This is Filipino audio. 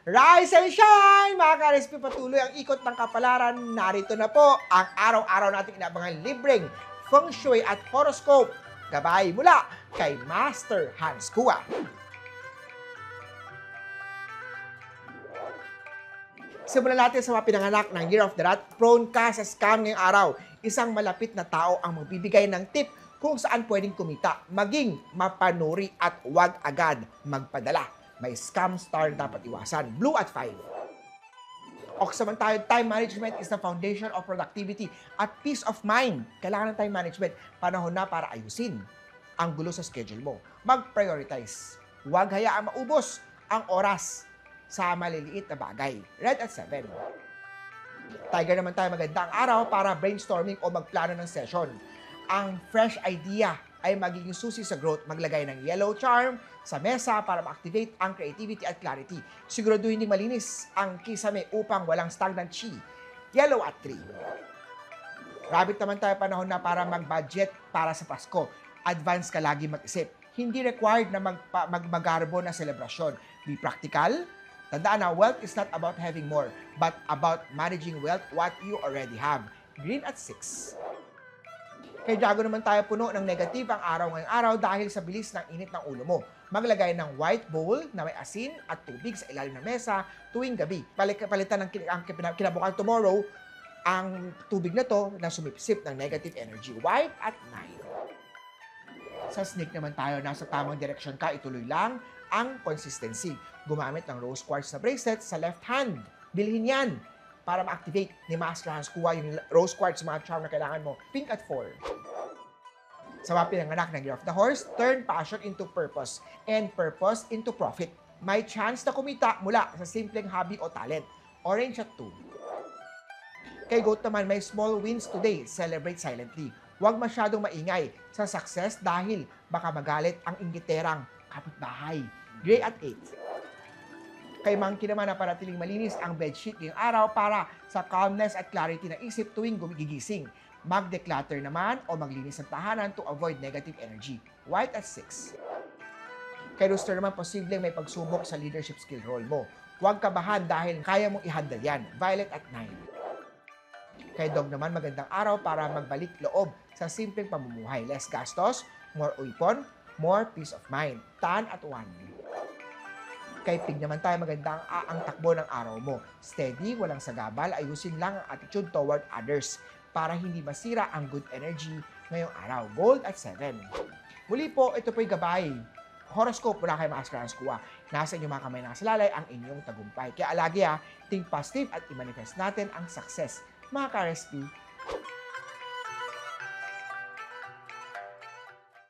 Rise and shine! Mga ka-RSP, patuloy ang ikot ng kapalaran. Narito na po ang araw-araw nating inabangang libreng feng shui at horoscope. Gabay mula kay Master Hans Kua. Simulan natin sa mga pinanganak ng Year of the Rat. Prone ka sa scam ngayong araw. Isang malapit na tao ang magbibigay ng tip kung saan pwedeng kumita, maging mapanuri at huwag agad magpadala. May scam star na dapat iwasan. Blue at 5. Samantala, time management is the foundation of productivity at peace of mind. Kailangan ng time management. Panahon na para ayusin ang gulo sa schedule mo. Mag-prioritize. Huwag hayaang maubos ang oras sa maliliit na bagay. Red at 7. Tiger naman tayo, magandang araw para brainstorming o magplano ng session. Ang fresh idea ay magiging susi sa growth. Maglagay ng yellow charm sa mesa para ma-activate ang creativity at clarity. Siguraduhin ding malinis ang kisame upang walang stagnant chi. Yellow at 3. Rabbit naman tayo, panahon na para mag-budget para sa Pasko. Advance ka lagi mag-isip. Hindi required na magmagarbo na selebrasyon. Be practical. Tandaan na, wealth is not about having more, but about managing wealth what you already have. Green at 6. Kay Drago naman tayo, puno ng negative ang araw ngayong araw dahil sa bilis ng init ng ulo mo. Maglagay ng white bowl na may asin at tubig sa ilalim ng mesa tuwing gabi. Palitan ng kinabukasan tomorrow ang tubig na to na sumipsip ng negative energy. White at 9. Sa snake naman tayo, nasa tamang direksyon ka, ituloy lang ang consistency. Gumamit ng rose quartz na bracelet sa left hand. Bilhin yan para ma-activate ni Master Hans Kua yung rose quartz, mga charm na kailangan mo. Pink at 4. Sa mga pinanganak ng Year of the Horse, turn passion into purpose and purpose into profit. May chance na kumita mula sa simpleng hobby o talent. Orange at 2. Kay Goat naman, may small wins today. Celebrate silently. Huwag masyadong maingay sa success dahil baka magalit ang inggiterang kapitbahay. Gray at 8. Kay Monkey naman, na paratiling malinis ang bedsheet ngayong araw para sa calmness at clarity ng isip tuwing gumigising. Mag-declutter naman o maglinis ng tahanan to avoid negative energy. White at 6. Kay Rooster naman, posibleng may pagsubok sa leadership skill role mo. Huwag kabahan dahil kaya mong i-handle yan. Violet at 9. Kay Dog naman, magandang araw para magbalik loob sa simpleng pamumuhay. Less gastos, more uipon, more peace of mind. Tan at 1. Kay Pig naman tayo, magandang ang takbo ng araw mo. Steady, walang sagabal, ayusin lang ang attitude toward others para hindi masira ang good energy ngayong araw. Gold at 7. Muli po, ito po'y gabay. Horoscope mula kay Master Hans Kua. Nasa inyong mga kamay nakasalalay ang inyong tagumpay. Kaya alagi think positive at i-manifest natin ang success. Mga ka-RSP,